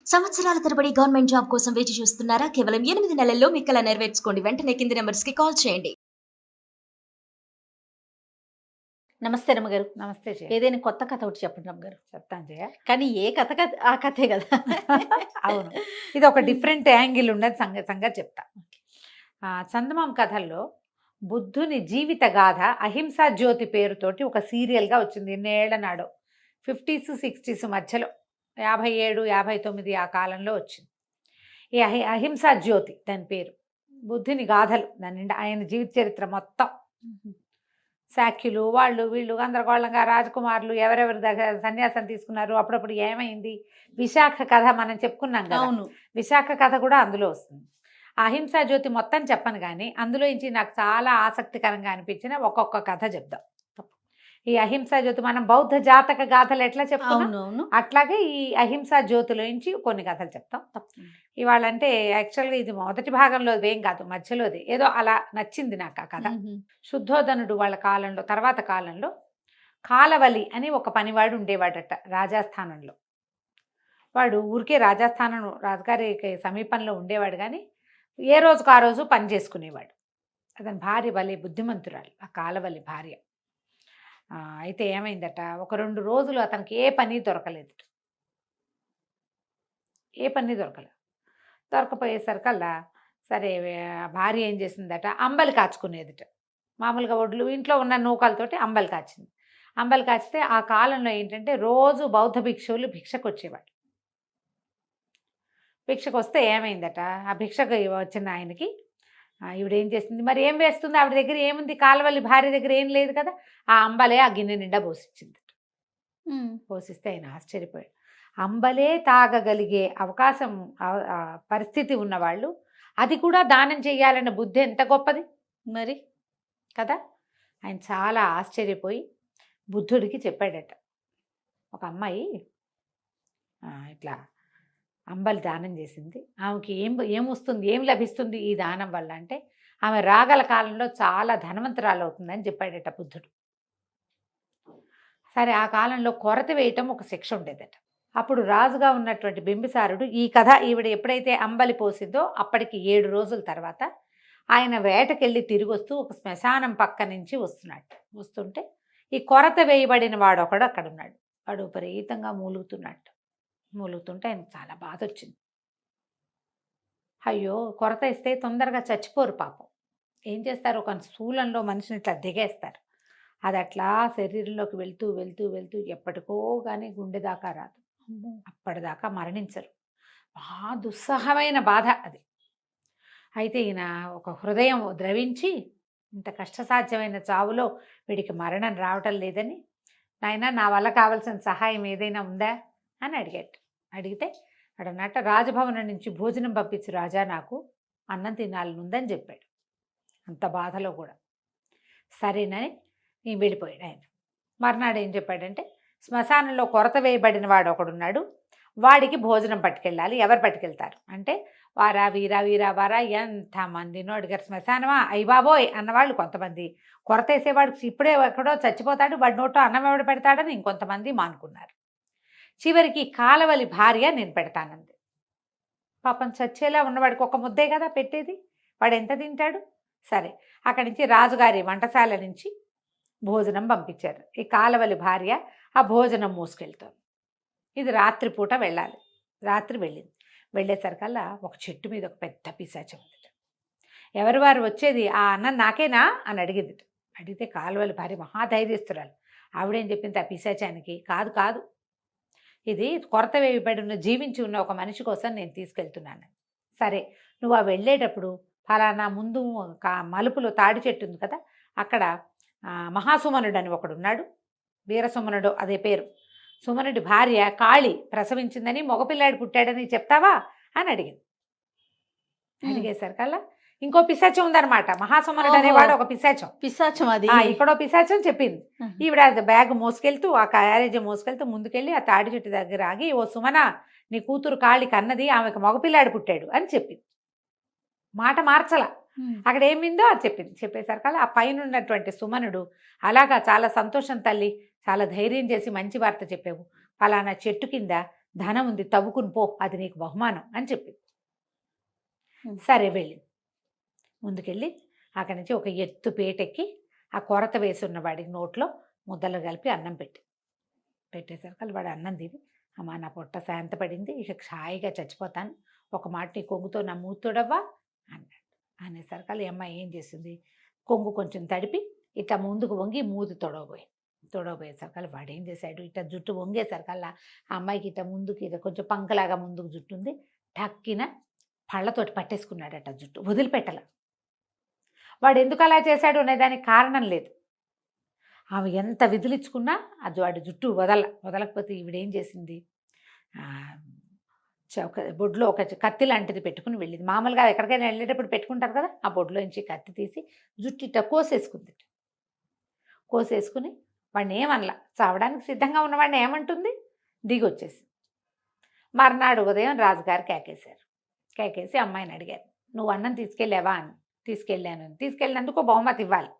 సంవత్సరాల తరబడి government job కోసం వేచి చూస్తున్నారా? కేవలం 8 నెలల్లో మీ కల నెరవేర్చుకోండి. వెంటనే కింది నంబర్స్‌కి కాల్ చేయండి. నమస్తే రమ్మగారు. నమస్తే జయ. ఏదైనా కొత్త కథ ఒకటి చెప్పండి రమ్మగారు. చెప్తాను జయ. కానీ ఏ కథ ఆ కథే కదా! అవును, ఇది ఒక డిఫరెంట్ యాంగిల్ ఉన్నది సంగతి చెప్తా. చందమామ కథల్లో బుద్ధుని జీవిత గాథ అహింసా జ్యోతి పేరుతోటి ఒక సీరియల్గా వచ్చింది. ఎన్నేళ్ల నాడో 50s 60s మధ్యలో 57 59 ఆ కాలంలో వచ్చింది. ఈ అహింసా జ్యోతి దాని పేరు. బుద్ధుని గాథలు దాని నిండా ఆయన జీవిత చరిత్ర మొత్తం. శాఖ్యులు వాళ్ళు వీళ్ళు గందరగోళంగా రాజకుమారులు ఎవరెవరి దగ్గర సన్యాసం తీసుకున్నారు, అప్పుడప్పుడు ఏమైంది, విశాఖ కథ మనం చెప్పుకున్నాం కదా. అవును, విశాఖ కథ కూడా అందులో వస్తుంది. అహింసా జ్యోతి మొత్తం చెప్పను కానీ అందులో నుంచి నాకు చాలా ఆసక్తికరంగా అనిపించిన ఒక్కొక్క కథ చెప్దాం. ఈ అహింసా జ్యోతి మనం బౌద్ధ జాతక గాథలు ఎట్లా చెప్తాం అట్లాగే ఈ అహింసా జ్యోతిలో నుంచి కొన్ని కథలు చెప్తాం. ఇవాళ అంటే యాక్చువల్గా ఇది మొదటి భాగంలో ఏం కాదు, మధ్యలోది ఏదో అలా నచ్చింది నాకు ఆ కథ. శుద్ధోధనుడు వాళ్ళ కాలంలో తర్వాత కాలంలో కాలవలి అని ఒక పనివాడు ఉండేవాడట రాజస్థానంలో. వాడు ఊరికే రాజస్థానం రాజుగారికి సమీపంలో ఉండేవాడు కానీ ఏ రోజుకు ఆ రోజు పని చేసుకునేవాడు. అతని భార్య భలే బుద్ధిమంతురాలు, ఆ కాలవలి భార్య. అయితే ఏమైందట, ఒక 2 రోజులు అతనికి ఏ పని దొరకలేదు. దొరకపోయేసరికల్లా సరే భార్య ఏం చేసిందట, అంబలి కాచుకునేదిట. మామూలుగా ఒడ్లు ఇంట్లో ఉన్న నూకలతోటి అంబలి కాచింది. అంబలి కాచితే ఆ కాలంలో ఏంటంటే రోజు బౌద్ధ భిక్షువులు భిక్షకు వచ్చేవాడు. భిక్షకు వస్తే ఏమైందట, ఆ భిక్షకు వచ్చిన ఆయనకి ఈవిడేం చేసింది, మరి ఏం వేస్తుంది, ఆవిడ దగ్గర ఏముంది, కాలవల్లి భార్య దగ్గర ఏం లేదు కదా, ఆ అంబలే ఆ గిన్నె నిండా పోసిచ్చింది. పోసిస్తే ఆయన ఆశ్చర్యపోయాడు. అంబలే తాగగలిగే అవకాశం పరిస్థితి ఉన్నవాళ్ళు అది కూడా దానం చేయాలన్న బుద్ధి ఎంత గొప్పది మరి కదా. ఆయన చాలా ఆశ్చర్యపోయి బుద్ధుడికి చెప్పాడట, ఒక అమ్మాయి ఇట్లా అంబలి దానం చేసింది, ఆమెకి ఏమొస్తుంది, ఏం లభిస్తుంది ఈ దానం వల్ల అంటే ఆమె రాగల కాలంలో చాలా ధనవంతురాలు అవుతుందని చెప్పాడట బుద్ధుడు. సరే ఆ కాలంలో కొరత వేయటం ఒక శిక్ష ఉండేదట. అప్పుడు రాజుగా ఉన్నటువంటి బింబిసారుడు ఈ కథ ఈవిడ ఎప్పుడైతే అంబలి పోసిందో అప్పటికి 7 రోజుల తర్వాత ఆయన వేటకెళ్ళి తిరిగి వస్తూ ఒక శ్మశానం పక్క నుంచి వస్తుంటే ఈ కొరత వేయబడిన వాడు ఒకడు అక్కడ ఉన్నాడు. వాడు విపరీతంగా మూలుగుతుంటే ఆయనకు చాలా బాధ వచ్చింది. అయ్యో, కొరత ఇస్తే తొందరగా చచ్చిపోరు పాపం. ఏం చేస్తారు, ఒక శూలంలో మనిషిని ఇట్లా దిగేస్తారు. అది అట్లా శరీరంలోకి వెళ్తూ వెళ్తూ వెళ్తూ ఎప్పటికో కానీ గుండె దాకా రాదు, అప్పటిదాకా మరణించరు. బాగా దుస్సహమైన బాధ అది. అయితే ఈయన ఒక హృదయం ద్రవించి ఇంత కష్టసాధ్యమైన చావులో వీడికి మరణం రావటం లేదని, నాయనా నా వల్ల కావాల్సిన సహాయం ఏదైనా ఉందా అని అడిగితే అడన్నట్ట రాజభవనం నుంచి భోజనం పంపించు రాజా, నాకు అన్నం తినాలనుందని చెప్పాడు. అంత బాధలో కూడా సరేనని నేను వెళ్ళిపోయాడు ఆయన. మర్నాడు ఏం చెప్పాడంటే, శ్మశానంలో కొరత వేయబడిన వాడు ఒకడున్నాడు, వాడికి భోజనం పట్టుకెళ్ళాలి. ఎవరు పట్టుకెళ్తారు అంటే వారా వీరా వీరా వారా ఎంతమందినో అడిగారు. శ్మశానమా అయ్యబాబోయ్ అన్నవాళ్ళు కొంతమంది, కొరత వేసేవాడు ఇప్పుడే ఎక్కడో చచ్చిపోతాడు వాడి నోటో అన్నం ఎవడు పెడతాడని ఇంకొంతమంది మానుకున్నారు. చివరికి కాలవలి భార్య నేను పెడతానంది. పాపం చచ్చేలా ఉన్నవాడికి ఒక ముద్దే కదా పెట్టేది, వాడు ఎంత తింటాడు. సరే అక్కడి నుంచి రాజుగారి వంటశాల నుంచి భోజనం పంపించారు. ఈ కాలవలి భార్య ఆ భోజనం మోసుకెళ్తాం. ఇది రాత్రిపూట వెళ్ళాలి. రాత్రి వెళ్ళేసరికల్లా ఒక చెట్టు మీద ఒక పెద్ద పిశాచం ఉంది. ఎవరు వారు వచ్చేది, ఆ అన్నం నాకేనా అని అడిగింది. అడిగితే కాలవలి భార్య మహాధైర్యస్తురాలు. ఆవిడేం చెప్పింది ఆ పిశాచానికి, కాదు ఇది కొరత వేయబడిన జీవించి ఉన్న ఒక మనిషి కోసం నేను తీసుకెళ్తున్నాను. సరే నువ్వు ఆ వెళ్ళేటప్పుడు ఫలానా ముందు మలుపులో తాడి చెట్టు ఉంది కదా, అక్కడ మహాసుమనుడు అని ఒకడున్నాడు, వీరసుమనుడు అదే పేరు. సుమనుడి భార్య కాళి ప్రసవించిందని మగపిల్లాడు పుట్టాడని చెప్తావా అని అడిగేసరికల్లా ఇంకో పిశాచం ఉందన్నమాట. మహాసుమనుడు అనేవాడు ఒక పిశాచం అది ఇక్కడో పిశాచం చెప్పింది. ఈవిడ బ్యాగ్ మోసుకెళ్తూ ఆ క్యారేజ్ మోసుకెళ్తూ ముందుకెళ్ళి ఆ తాడి చెట్టు దగ్గర ఆగి, ఓ సుమన, నీ కూతురు కాళికి అన్నది ఆమెకు మగపిల్లాడు పుట్టాడు అని చెప్పింది. మాట మార్చల, అక్కడ ఏమిందో అది చెప్పింది. చెప్పేసరికల్లా ఆ పైన ఉన్నటువంటి సుమనుడు, అలాగా చాలా సంతోషం తల్లి, చాలా ధైర్యం చేసి మంచి వార్త చెప్పావు, ఫలానా చెట్టు కింద ధనం ఉంది, తవ్వుకుని పో, అది నీకు బహుమానం అని చెప్పింది. ఉమ్. సరే వెళ్ళింది. ముందుకెళ్ళి అక్కడి నుంచి ఒక ఎత్తు పేటెక్కి ఆ కొరత వేసి ఉన్న వాడికి నోట్లో ముద్దలు కలిపి అన్నం పెట్టేసరికి వాడు అన్నం తిని, అమ్మా నా పొట్ట శాంతపడింది, ఇక హాయిగా చచ్చిపోతాను, ఒక మాట నీ కొంగుతో నా మూతుడవ్వా అన్నాడు. అనేసరికి ఈ అమ్మాయి ఏం చేసింది, కొంగు కొంచెం తడిపి ఇట్లా ముందుకు వంగి మూతి తొడవబోయేసరికి వాడు ఏం చేశాడు, ఇట్లా జుట్టు వంగేసరికల్లా ఆ అమ్మాయికి ఇట్లా ముందుకి ఇట్లా కొంచెం పంకలాగా ముందుకు జుట్టు ఉంది, టక్కిన పళ్ళతోటి పట్టేసుకున్నాడట జుట్టు, వదిలిపెట్టల. వాడు ఎందుకు అలా చేశాడు అనే దానికి కారణం లేదు. ఆమె ఎంత విదిలించుకున్నా అది వాడి జుట్టు వదలకపోతే ఈవిడేం చేసింది, ఒక బొడ్లో ఒక కత్తి లాంటిది పెట్టుకుని వెళ్ళింది. మామూలుగా ఎక్కడికైనా వెళ్ళేటప్పుడు పెట్టుకుంటారు కదా, ఆ బొడ్లో నుంచి కత్తి తీసి జుట్టు ఇట్ట కోసేసుకుంది. కోసేసుకుని వాడిని ఏమనలా, చావడానికి సిద్ధంగా ఉన్నవాడిని ఏమంటుంది, దిగొచ్చేసి. మర్నాడు ఉదయం రాజుగారు కేకేసి అమ్మాయిని అడిగారు, నువ్వు అన్నం తీసుకెళ్ళావా అని. తీసుకెళ్ళినందుకు బహుమతి ఇవ్వాలి.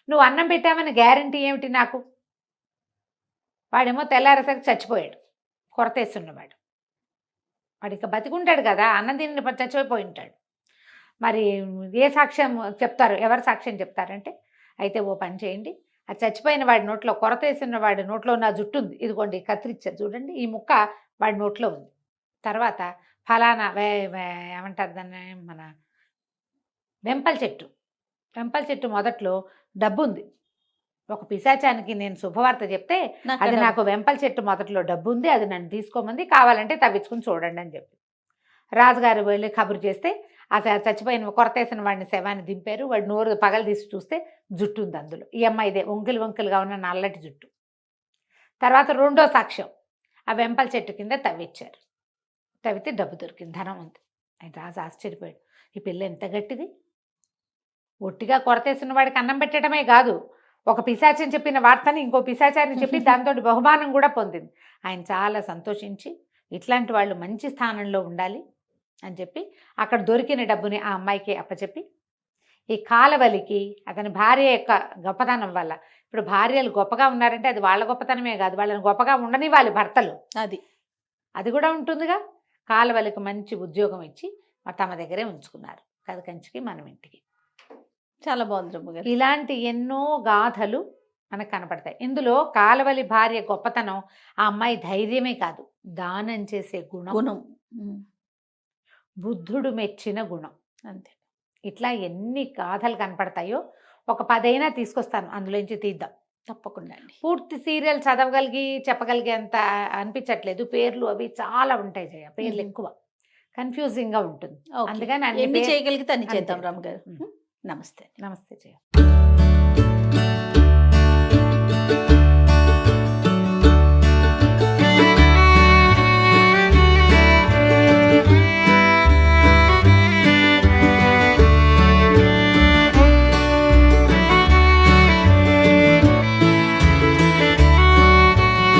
నువ్వు అన్నం పెట్టావని గ్యారంటీ ఏమిటి నాకు? వాడేమో తెల్లారేసరికి చచ్చిపోయాడు, కొరతేస్తున్నవాడు. వాడు ఇక బతికుంటాడు కదా, అన్నం తిని చచ్చిపోయి ఉంటాడు. మరి ఏ సాక్ష్యం చెప్తారు, ఎవరు సాక్ష్యం చెప్తారంటే, అయితే ఓ పని చేయండి, ఆ చచ్చిపోయిన వాడి నోట్లో, కొరతేసిన వాడి నోట్లో నా జుట్టు ఉంది, ఇదిగోండి కత్తిరిచ్చారు చూడండి, ఈ ముక్క వాడి నోట్లో ఉంది. తర్వాత ఫలానా ఏమంటారు దాన్ని, మన వెంపల చెట్టు మొదట్లో డబ్బు ఉంది. ఒక పిశాచానికి నేను శుభవార్త చెప్తే అది నాకు వెంపల చెట్టు మొదట్లో డబ్బు ఉంది, అది నన్ను తీసుకోమంది, కావాలంటే తవ్వించుకుని చూడండి అని చెప్పి రాజుగారు వెళ్ళి కబురు చేస్తే ఆ చచ్చిపోయిన కొరతేసిన వాడిని శవాన్ని దింపారు. వాడు నోరు పగలు తీసి చూస్తే జుట్టు ఉంది అందులో, ఈ అమ్మాయిదే వంకలుగా ఉన్న నల్లటి జుట్టు. తర్వాత రెండో సాక్ష్యం, ఆ వెంపల చెట్టు కింద తవ్విచ్చారు, తవ్వితే డబ్బు దొరికింది, ధనం ఉంది. ఆయన రాజు ఆశ్చర్యపోయాడు, ఈ పిల్ల ఎంత గట్టిది, ఒట్టిగా కొరతేసిన వాడికి అన్నం పెట్టడమే కాదు, ఒక పిశాచం చెప్పిన వార్తని ఇంకో పిశాచాన్ని చెప్పి దాంతో బహుమానం కూడా పొందింది. ఆయన చాలా సంతోషించి ఇట్లాంటి వాళ్ళు మంచి స్థానంలో ఉండాలి అని చెప్పి అక్కడ దొరికిన డబ్బుని ఆ అమ్మాయికి అప్పచెప్పి, ఈ కాలవలికి అతని భార్య యొక్క గొప్పతనం వల్ల, ఇప్పుడు భార్యలు గొప్పగా ఉన్నారంటే అది వాళ్ళ గొప్పతనమే కాదు, వాళ్ళని గొప్పగా ఉండని వాళ్ళ భర్తలు అది కూడా ఉంటుందిగా. కాలవలికి మంచి ఉద్యోగం ఇచ్చి తమ దగ్గరే ఉంచుకున్నారు, కథ కంచికి మనం ఇంటికి. చాలా బాగుంది. ఇలాంటి ఎన్నో గాథలు మనకు కనపడతాయి. ఇందులో కాలవలి భార్య గొప్పతనం ఆ అమ్మాయి ధైర్యమే కాదు, దానం చేసే గుణం, బుద్ధుడు మెచ్చిన గుణం. అంతే. ఇట్లా ఎన్ని గాథలు కనపడతాయో ఒక 10 అయినా తీసుకొస్తాను, అందులోంచి తీద్దాం తప్పకుండా అండి. పూర్తి సీరియల్ చెప్పగలిగే అంత అనిపించట్లేదు, పేర్లు అవి చాలా ఉంటాయి జయ, పేర్లు ఎక్కువ కన్ఫ్యూజింగ్ గా ఉంటుంది. అందుకని ఎన్ని చేయగలిగితే అన్ని చేద్దాం రామ్ గారు. నమస్తే జయ.